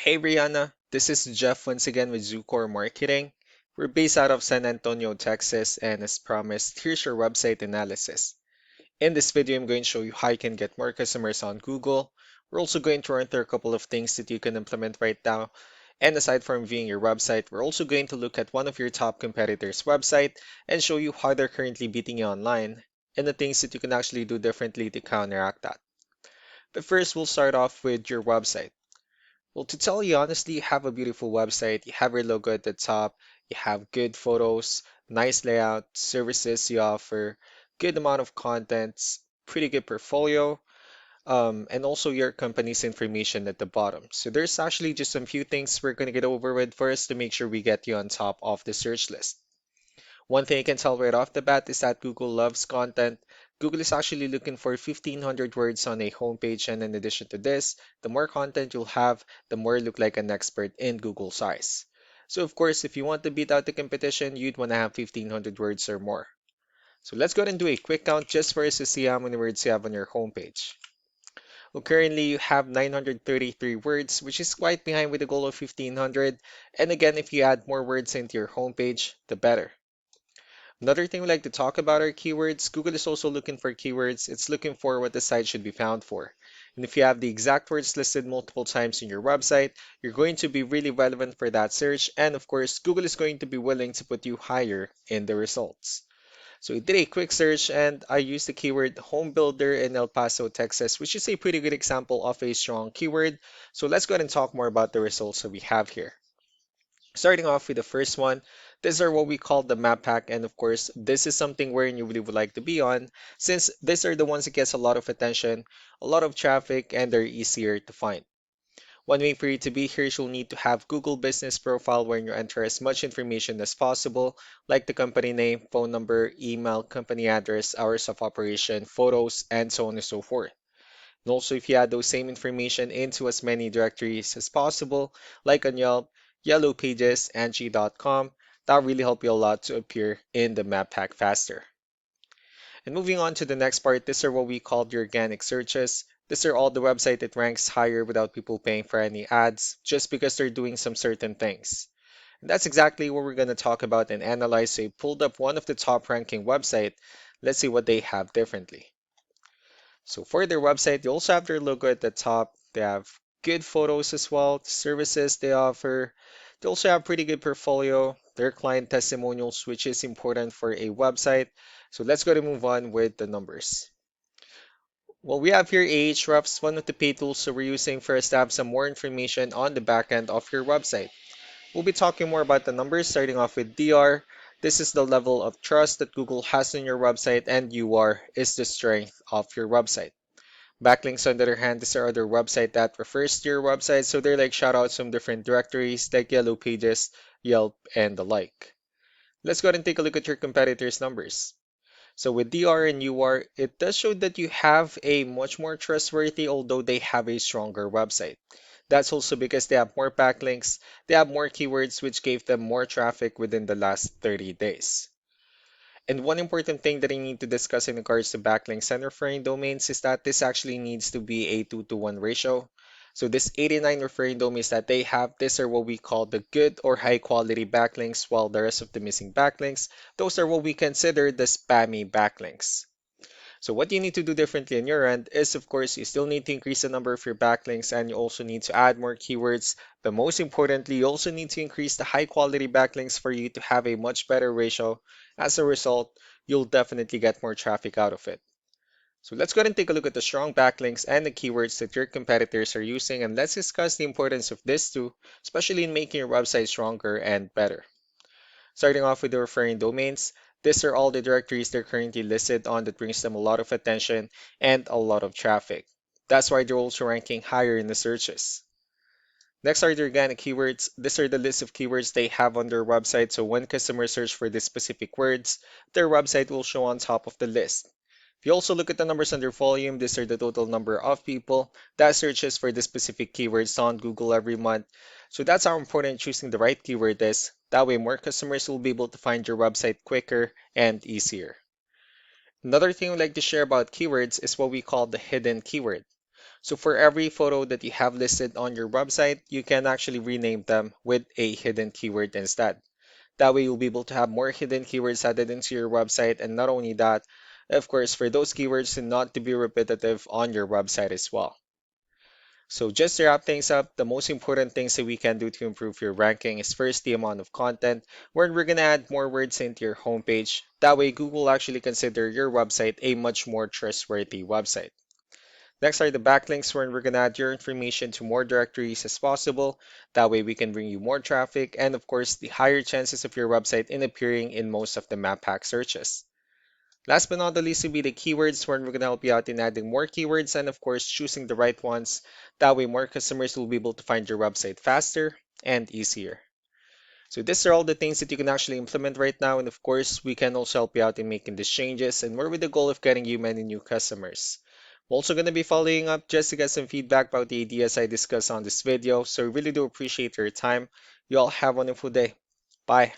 Hey Brianna, this is Jeff once again with Zucore Marketing. We're based out of San Antonio, Texas, and as promised, here's your website analysis. In this video, I'm going to show you how you can get more customers on Google. We're also going to run through a couple of things that you can implement right now. And aside from viewing your website, we're also going to look at one of your top competitors' website and show you how they're currently beating you online and the things that you can actually do differently to counteract that. But first, we'll start off with your website. Well, to tell you honestly, you have a beautiful website, you have your logo at the top, you have good photos, nice layout, services you offer, good amount of contents, pretty good portfolio, and also your company's information at the bottom. So there's actually just some few things we're going to get over with first to make sure we get you on top of the search list. One thing I can tell right off the bat is that Google loves content. Google is actually looking for 1,500 words on a homepage, and in addition to this, the more content you'll have, the more you look like an expert in Google's eyes. So of course, if you want to beat out the competition, you'd want to have 1,500 words or more. So let's go ahead and do a quick count just for us to see how many words you have on your homepage. Well, currently you have 933 words, which is quite behind with the goal of 1,500. And again, if you add more words into your homepage, the better. Another thing we like to talk about are keywords. Google is also looking for keywords. It's looking for what the site should be found for. And if you have the exact words listed multiple times in your website, you're going to be really relevant for that search. And of course, Google is going to be willing to put you higher in the results. So I did a quick search and I used the keyword home builder in El Paso, Texas, which is a pretty good example of a strong keyword. So let's go ahead and talk more about the results that we have here. Starting off with the first one, these are what we call the map pack, and of course, this is something wherein you really would like to be on, since these are the ones that gets a lot of attention, a lot of traffic, and they're easier to find. One way for you to be here is you'll need to have Google Business Profile wherein you enter as much information as possible, like the company name, phone number, email, company address, hours of operation, photos, and so on and so forth. And also, if you add those same information into as many directories as possible, like on Yelp, Yellow Pages, Angie.com, that really help you a lot to appear in the map pack faster. And moving on to the next part, these are what we call the organic searches. These are all the website that ranks higher without people paying for any ads, just because they're doing some certain things. And that's exactly what we're going to talk about and analyze. So I pulled up one of the top ranking website. Let's see what they have differently. So for their website, they also have their logo at the top. They have good photos as well, the services they offer. They also have pretty good portfolio, their client testimonials, which is important for a website. So let's go to move on with the numbers. Well, we have here Ahrefs, one of the paid tools that we're using for us to have some more information on the back end of your website. We'll be talking more about the numbers, starting off with DR. This is the level of trust that Google has on your website, and UR is the strength of your website. Backlinks, on the other hand, these are other website that refers to your website, so they're like shoutouts from different directories like Yellow Pages, Yelp, and the like. Let's go ahead and take a look at your competitors' numbers. So with DR and UR, it does show that you have a much more trustworthy, although they have a stronger website. That's also because they have more backlinks, they have more keywords, which gave them more traffic within the last 30 days. And one important thing that I need to discuss in regards to backlinks and referring domains is that this actually needs to be a 2-to-1 ratio. So this 89 referring domains that they have, these are what we call the good or high quality backlinks, while the rest of the missing backlinks, those are what we consider the spammy backlinks. So what you need to do differently on your end is, of course, you still need to increase the number of your backlinks and you also need to add more keywords. But most importantly, you also need to increase the high quality backlinks for you to have a much better ratio. As a result, you'll definitely get more traffic out of it. So let's go ahead and take a look at the strong backlinks and the keywords that your competitors are using, and let's discuss the importance of this too, especially in making your website stronger and better. Starting off with the referring domains, these are all the directories they're currently listed on that brings them a lot of attention and a lot of traffic. That's why they're also ranking higher in the searches. Next are the organic keywords. These are the list of keywords they have on their website, so when customers search for these specific words, their website will show on top of the list. If you also look at the numbers under volume, these are the total number of people that searches for the specific keywords on Google every month. So that's how important choosing the right keyword is. That way more customers will be able to find your website quicker and easier. Another thing I'd like to share about keywords is what we call the hidden keyword. So for every photo that you have listed on your website, you can actually rename them with a hidden keyword instead. That way you'll be able to have more hidden keywords added into your website, and not only that, of course, for those keywords to not to be repetitive on your website as well. So just to wrap things up, the most important things that we can do to improve your ranking is first the amount of content, where we're gonna add more words into your homepage. That way Google will actually consider your website a much more trustworthy website. Next are the backlinks, where we're gonna add your information to more directories as possible. That way we can bring you more traffic and of course the higher chances of your website in appearing in most of the map pack searches. Last but not the least will be the keywords, where we're going to help you out in adding more keywords and of course choosing the right ones. That way more customers will be able to find your website faster and easier. So these are all the things that you can actually implement right now, and of course we can also help you out in making these changes and more with the goal of getting you many new customers. I'm also going to be following up just to get some feedback about the ideas I discussed on this video, so I really do appreciate your time. You all have a wonderful day. Bye.